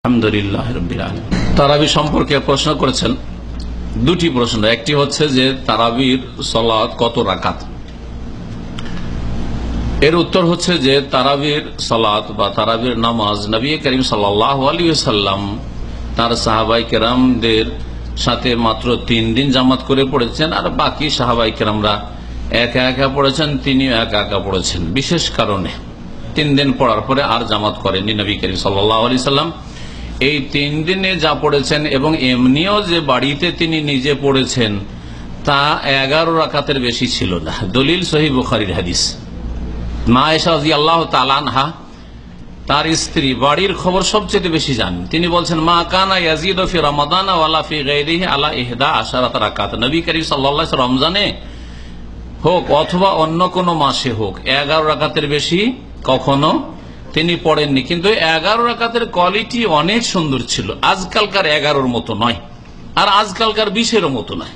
আলহামদুলিল্লাহ রাব্বিল আলামিন। তারাবি সম্পর্কে প্রশ্ন করেছেন, দুটি প্রশ্ন। একটি হচ্ছে যে তারাবির সালাত কত রাকাত। এর উত্তর হচ্ছে যে তারাবির সালাত বা তারাবির নামাজ নবী করিম সাল্লাল্লাহু আলাইহি ওয়াসাল্লাম তার সাহাবায়ে কেরামদের সাথে মাত্র 3 দিন জামাত করে পড়েছেন, আর বাকি সাহাবায়ে কেরামরা একা একা পড়েছেন, তিনিও একা একা পড়েছেন। বিশেষ কারণে 3 দিন পড়ার পরে আর জামাত করেননি নবী করিম সাল্লাল্লাহু আলাইহি ওয়াসাল্লাম। এই 3 দিনে যা পড়েছেন এবং এমনিও যে বাড়িতে তিনি নিজে পড়েছেন তা 11 রাকাতের বেশি ছিল না। দলিল সহিহ বুখারীর হাদিস। মা আয়েশা রাদিয়াল্লাহু তাআলা আনহা তার স্ত্রী বাড়ির খবর সবচেয়ে বেশি জানেন। তিনি বলছেন, মা কানা ইয়াজিদু ফি রমাদান ওয়ালা ফি গায়রিহি আলা 11 রাকাত। নবী করিম সাল্লাল্লাহু আলাইহি ওয়াসাল্লাম রমজানে হোক অথবা অন্য কোন মাসে হোক 11 রাকাতের বেশি কখনো তিনি পড়েননি। কিন্তু 11 রাকাতের কোয়ালিটি অনেক সুন্দর ছিল। আজকালকার 11-র মতো নয়, আর আজকালকার 20-এর মতো নয়।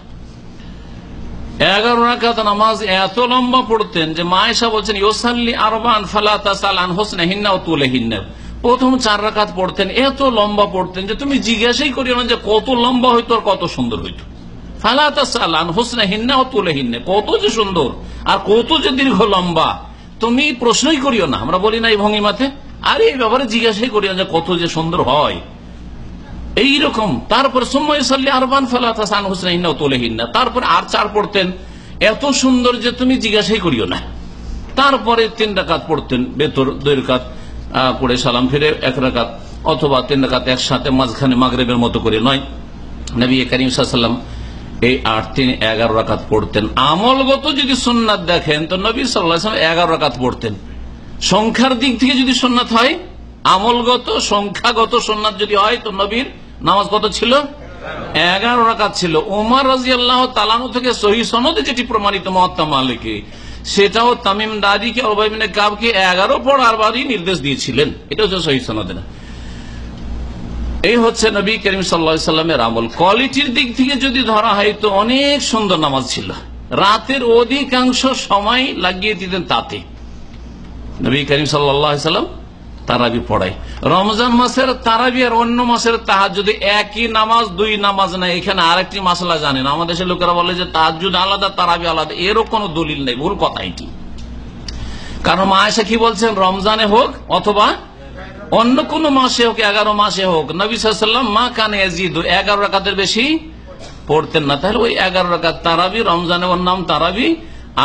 11 রাকাত নামাজ এত লম্বা পড়তেন যে মা আয়েশা বলছেন, ইউসাল্লি আরবান ফালা তাসাল আন হুসনিহিন্না ওয়া তুলিহিন্না। প্রথম 4 রাকাত পড়তেন, এত লম্বা পড়তেন যে তুমি জিজ্ঞাসাই করিও না যে কত লম্বা হইতো আর কত সুন্দর হইতো। ফালা তাসাল আন হুসনিহিন্না ওয়া তুলিহিন্না, কত যে সুন্দর আর কত যে দীর্ঘ লম্বা তুমি প্রশ্নই করিও না। আমরা বলি না এই ভঙ্গিমাতে, আর এই ব্যাপারে জিজ্ঞাসাই করিও যে কত যে সুন্দর হয় এইরকম। তারপর সুম্মাইসাল্লি আরবান ফালা তাসাল হুসনিহিন্না ওয়া তুলিহিন্না, তারপর আর 4 পড়তেন এত সুন্দর যে তুমি জিজ্ঞাসাই করিও না। তারপরে 3 রাকাত পড়তেন, বেতর 2 রাকাত পড়ে সালাম ফিরে 1 রাকাত, অথবা 3 রাকাত একসাথে মাঝখানে মাগরিবের মতো করে নয়। নবী করিম সাল্লাল্লাহু আলাইহি ওয়াসাল্লাম এই 8-3-11 রাকাত পড়তেন। আমলগত যদি সুন্নাত দেখেন তো নবী সাল্লাল্লাহু আলাইহি ওয়াসাল্লাম 11 রাকাত পড়তেন। সংখ্যার দিক থেকে যদি সুন্নাত হয়, আমলগত সংখ্যাগত সুন্নাত যদি হয় তো নবীর নামাজ কত ছিল? 11 রাকাত ছিল। ওমর রাদিয়াল্লাহু তাআলা আনহু থেকে সহিহ সনদে যেটি প্রমাণিত মুওয়াত্তা মালিকে, সেটাও তামিম দারিকে উবাই ইবনে কাবকে 11 পড়ার বারই নির্দেশ দিয়েছিলেন। এটা হচ্ছে সহিহ সনদে। এই হচ্ছে নবী করিম সাল্লাল্লাহু আলাইহি ওয়াসাল্লামের আমল। কোয়ালিটির দিক থেকে যদি ধরা হয় তো অনেক সুন্দর নামাজ ছিল। রাতের অধিকাংশ সময় লাগিয়ে দিতেন তাতে। নবী করিম সাল্লাল্লাহু আলাইহি ওয়াসাল্লাম তারাবি পড়ায়। রমজান মাসের তারাবি আর অন্য মাসের তাহাজ্জুদ একই নামাজ, 2 নামাজ না। এখানে আরেকটি মাসলা জানেন, আমাদের দেশের লোকেরা বলে যে তাহাজ্জুদ আলাদা তারাবি আলাদা। এরও কোনো দলিল নেই, ভুল কথা এটি। কারণ মা আয়েশা কি বলছেন, রমজানে হোক অথবা অন্য কোন মাসে হোক, 11 মাসে হোক, নবী সাল্লাল্লাহু আলাইহি ওয়াসাল্লাম মা কানা ইয়াজিদু 11 রাকাতের বেশি পড়তেন না। তাহলে ওই 11 রাকাত তারাবি, রমজানে ওর নাম তারাবি,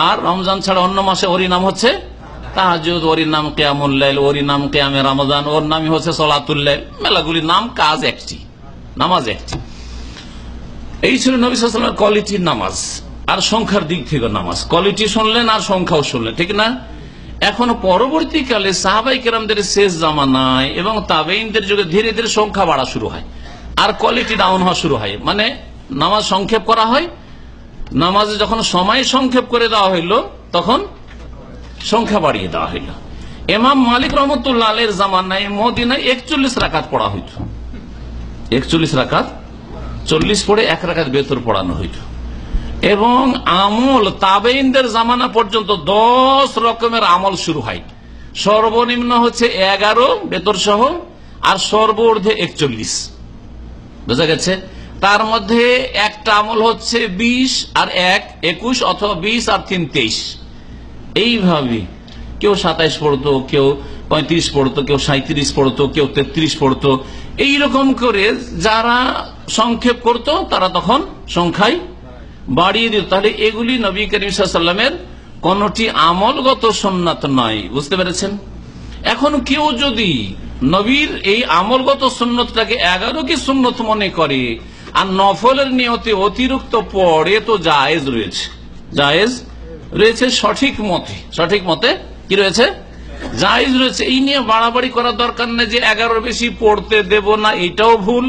আর রমজান ছাড়া অন্য মাসে ওরই নাম হচ্ছে তাহাজ্জুদ, ওরই নাম কিয়ামুল লাইল, ওরই নাম কিয়ামে রমাদান, ওর নামই হচ্ছে সালাতুল লাইল। মেলাগুলি নাম, কাজ একটি, নামাজ একটি। এই ছিল নবী সাল্লাল্লাহু আলাইহি ওয়াসাল্লামের কোয়ালিটির নামাজ। আর সংখ্যার দিক থেকে নামাজ, কোয়ালিটি শুনলেন আর সংখ্যাও শুনলেন, ঠিক না? এখন পরবর্তীকালে সাহাবায়ে কেরামদের শেষ জামানায় এবং তাবেঈনদের যুগে ধীরে ধীরে সংখ্যা বাড়া শুরু হয় আর কোয়ালিটি ডাউন হওয়া শুরু হয়। মানে নামাজ সংক্ষেপ করা হয়, নামাজে যখন সময় সংক্ষেপ করে দেওয়া হইল তখন সংখ্যা বাড়িয়ে দেওয়া হইল। ইমাম মালিক রহমতুল্লাহ আলাইহির জামানায় মদিনায় 41 রাকাত পড়া হইত। 41 রাকাত, 40 পড়ে 1 রাকাত বেতর পড়ানো হইত। এবং আমল তাবেঈনদের জামানা পর্যন্ত 10 রকমের আমল শুরু হয়। সর্বনিম্ন হচ্ছে 11 বেতর সহ, আর সর্বোর্ধে 41। বোঝা গেছে? তার মধ্যে একটা আমল হচ্ছে 20 আর 1 21, অথবা 20 আর 3 23। এইভাবে কেউ 27 পড়তো, কেউ 35 পড়তো, কেউ 37 পড়তো, কেউ 33 পড়তো। এইরকম করে যারা সংক্ষেপ করতো তারা তখন সংখ্যায় বাড়িয়ে দিত। তাহলে এগুলি নবী করিম সাল্লাল্লাহু আলাইহি ওয়াসাল্লামের কোনটি আমলগত সুন্নাত নয়। বুঝতে পেরেছেন? এখন কেউ যদি নবীর এই আমলগত সুন্নতটাকে 11 কি সুন্নত মনে করে আর নফলের নিয়তে অতিরিক্ত পড়ে তো জায়েজ রয়েছে, জায়েজ রয়েছে। সঠিক মতে কি রয়েছে? জায়েজ রয়েছে। এই নিয়ে বাড়াবাড়ি করার দরকার নেই যে 11 বেশি পড়তে দেব না, এটাও ভুল।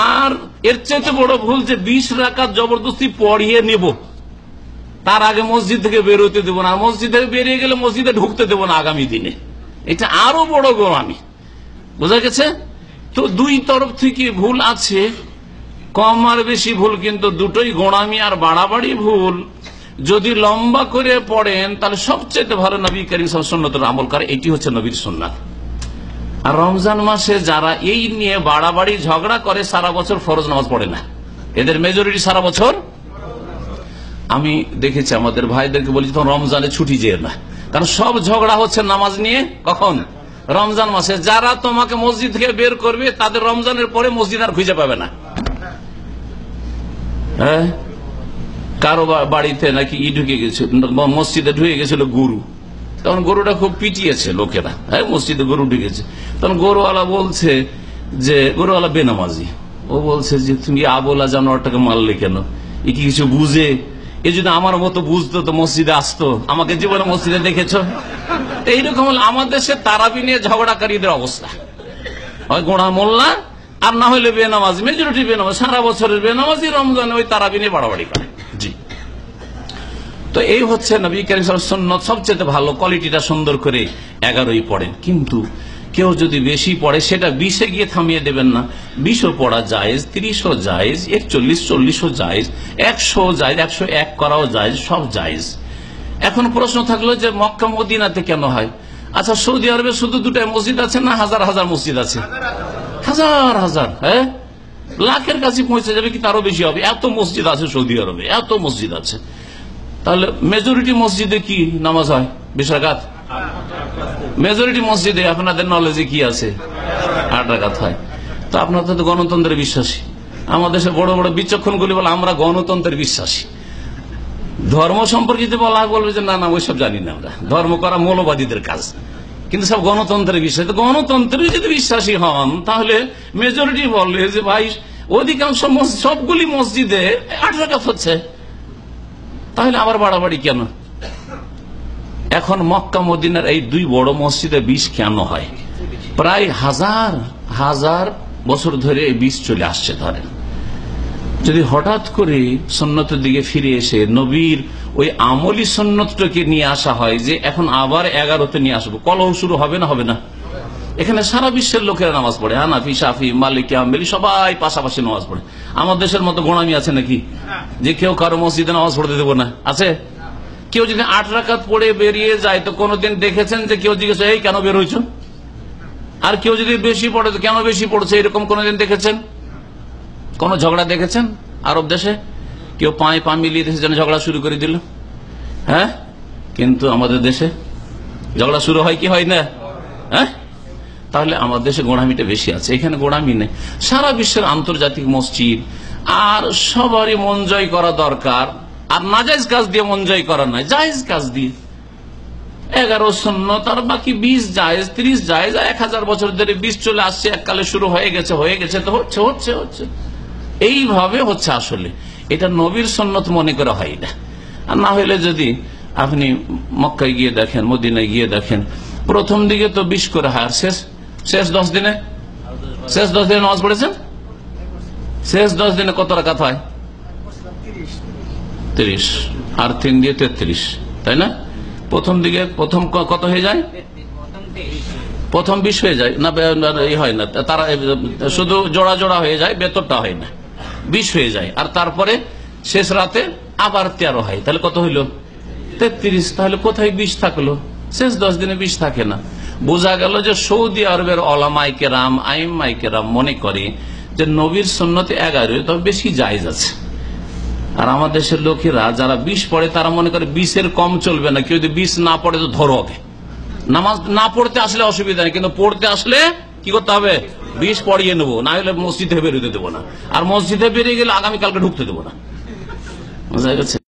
আর এর চেয়ে বড় ভুল যে 20 রাকাত জবরদস্তি পড়িয়ে নেব, তার আগে মসজিদ থেকে বেরোতে দেব না, মসজিদ থেকে বেরিয়ে গেলে মসজিদে ঢুকতে দেব না আগামী দিনে। এটা আরো বড় গোঁড়ামি। বোঝা গেছে? তো 2 তরফ থেকে ভুল আছে, কম আর বেশি ভুল, কিন্তু দুটোই গোঁড়ামি আর বাড়াবাড়ি ভুল। যদি লম্বা করে পড়েন তাহলে সবচেয়ে ভালো নবী করিম সাল্লাল্লাহু আলাইহি ওয়াসাল্লামের সুন্নতের আমল করে। এটি হচ্ছে নবীর সুন্নাত। আর রমজান মাসে যারা এই নিয়ে বাড়াবাড়ি ঝগড়া করে সারা বছর ফরজ নামাজ পড়ে না, এদের মেজরিটি সারা বছর। আমি দেখেছি আমাদের ভাইদেরকে বলি তখন রমজানে ছুটি যেও না, কারণ সব ঝগড়া হচ্ছে নামাজ নিয়ে। কখন? রমজান মাসে। যারা তোমাকে মসজিদ থেকে বের করবে তাদের রমজানের পরে মসজিদ আর খুঁজে পাবে না। হ্যাঁ, কারো বাড়িতে নাকি ঢুকে গেছিল, মসজিদে ঢুকে গেছিল গরু, তখন গরুটা খুব পিটিয়েছে লোকেরা। হ্যাঁ, মসজিদে গরু ঢুকেছে, তখন গরুওয়ালা বলছে যে, গরুওয়ালা বেনামাজি, ও বলছে যে তুমি আবোলা জানোয়ারটাকে মারলে কেন? এ কি কিছু বুঝে? এ যদি আমার মতো বুঝতো তো মসজিদে আসতো, আমাকে জীবনে মসজিদে দেখেছ? এইরকম আমাদের দেশে তারাবি নিয়ে ঝগড়াকারীদের অবস্থা। হয় গোড়া মোল্লা আর না হলে বেনামাজ, মেজরিটি বেনামাজ, সারা বছরের বেনামাজি রমজানে ওই তারাবি নিয়ে বাড়াবাড়ি করে। জি, তো এই হচ্ছে নবী করিম সাল্লাল্লাহু আলাইহি ওয়াসাল্লাম সুন্নাত, সবচেয়ে ভালো কোয়ালিটিটা সুন্দর করে 11ই পড়েন। কিন্তু কেউ যদি বেশি পড়ে সেটা 20-এ গিয়ে থামিয়ে দেবেন না। 20ও পড়া জায়েজ, 30ও জায়েজ, 41, 40ও জায়েজ, 100ও জায়েজ, 101 করাও জায়েজ, সব জায়েজ। এখন প্রশ্ন থাকলো যে মক্কা মদিনাতে কেন হয়? আচ্ছা, সৌদি আরবে শুধু 2টাই মসজিদ আছে না হাজার হাজার মসজিদ আছে? হাজার হাজার, হ্যাঁ, লাখের কাছে পৌঁছে যাবে, কি তারও বেশি হবে। এত মসজিদ আছে সৌদি আরবে, এত মসজিদ আছে। তাহলে মেজরিটি মসজিদে কি নামাজ হয়? 20 রাকাত। মেজরিটি মসজিদে আপনাদের নলেজে কি আছে? 8 রাকাত হয়। তো আপনাদের তো গণতন্ত্রে বিশ্বাসী। আমাদের দেশে বড় বড় বিচক্ষণ গুলি বলে আমরা গণতন্ত্রের বিশ্বাসী। ধর্ম সম্পর্কিত বলা বলবে যে না না, ওইসব জানি না আমরা, ধর্ম করা মৌলবাদীদের কাজ, কিন্তু সব গণতন্ত্রের বিশ্বাস। গণতন্ত্রে যদি বিশ্বাসী হন তাহলে মেজরিটি বললে যে ভাই অধিকাংশ সবগুলি মসজিদে 8 রাকাত হচ্ছে, তাহলে আবার বাড়াবাড়ি কেন? এখন মক্কা মদিনার এই 2 বড় মসজিদে 20 কেন হয়? প্রায় হাজার হাজার বছর ধরে 20 চলে আসছে। ধরেন যদি হঠাৎ করে সুন্নতের দিকে ফিরে এসে নবীর ওই আমলি সুন্নতটাকে নিয়ে আসা হয় যে এখন আবার 11তে নিয়ে আসবো, কলহ শুরু হবে না? হবে না? এখানে সারা বিশ্বের লোকেরা নামাজ পড়ে, হানাফি, শাফি, মালিকি, হাম্বলি সবাই পাশাপাশি নামাজ পড়ে। আমাদের দেশের মতো গোড়ামি আছে নাকি যে কেউ কারো মসজিদে নামাজ পড়তে দেবো না? আছে? কেউ যদি 8 রাকাত পড়ে বেরিয়ে যায় তো কোনদিন দেখেছেন যে কেউ জিজ্ঞেস এই কেন বের হয়েছ? আর কেউ যদি বেশি পড়ে তো কেন বেশি পড়ছে এরকম কোনদিন দেখেছেন? কোন ঝগড়া দেখেছেন আরব দেশে? কেউ পায়ে পা মিলিয়ে দেশে যেন ঝগড়া শুরু করে দিল? হ্যাঁ, কিন্তু আমাদের দেশে ঝগড়া শুরু হয় কি হয় না? হ্যাঁ, তাহলে আমাদের দেশে গোড়ামিটা বেশি আছে, এখানে গোড়ামি নেই। সারা বিশ্বের আন্তর্জাতিক মসজিদ, আর সবারই মন জয় করা দরকার। আর নাজায়েজ কাজ দিয়ে মন জয় করা নয়, জায়েজ কাজ দিয়ে। 11 সুন্নাত আর বাকি 20 জায়েজ, 30 জায়েজ। 1000 বছর ধরে 20 চলে আসছে, এককালে শুরু হয়ে গেছে, হয়ে গেছে তো হচ্ছে হচ্ছে হচ্ছে এইভাবে হচ্ছে। আসলে এটা নবীর সুন্নত মনে করা হয় না। আর না হলে যদি আপনি মক্কায় গিয়ে দেখেন, মদিনায় গিয়ে দেখেন, প্রথম দিকে তো 20 করে হয়, আর শেষ 10 দিনে নামাজ পড়েছেন? শেষ 10 দিনে কত রাকাত হয়? 30, আর 3 দিয়ে 33, তাই না? প্রথম দিকে প্রথম কত হয়ে যায়? প্রথম 20 হয়ে যায় না? এই হয় না, তারা শুধু জোড়া জোড়া হয়ে যায়, বেতরটা হয় না, 20 হয়ে যায়। আর তারপরে শেষ রাতে আবার 13 হয়, তাহলে কত হইল? 33। তাহলে কোথায় 20 থাকলো? শেষ 10 দিনে 20 থাকে না। বোঝা গেল যে সৌদি আরবের ওলামায়ে কেরাম, আইম্মায়ে কেরাম মনে করে যে নবীর সুন্নতে 11, তবে বেশি জায়েজ আছে। আর আমাদের দেশের লোকেরা যারা 20 পড়ে তারা মনে করে 20-এর কম চলবে না, কেউ যদি 20 না পড়ে তো ধরো ওকে। নামাজ না পড়তে আসলে অসুবিধা নেই, কিন্তু পড়তে আসলে কি করতে হবে? 20 পড়িয়ে নেবো, না হলে মসজিদে বেরোতে দেবো না। আর মসজিদে বেরিয়ে গেলে আগামীকালকে ঢুকতে দেবো না। বুঝা গেছে?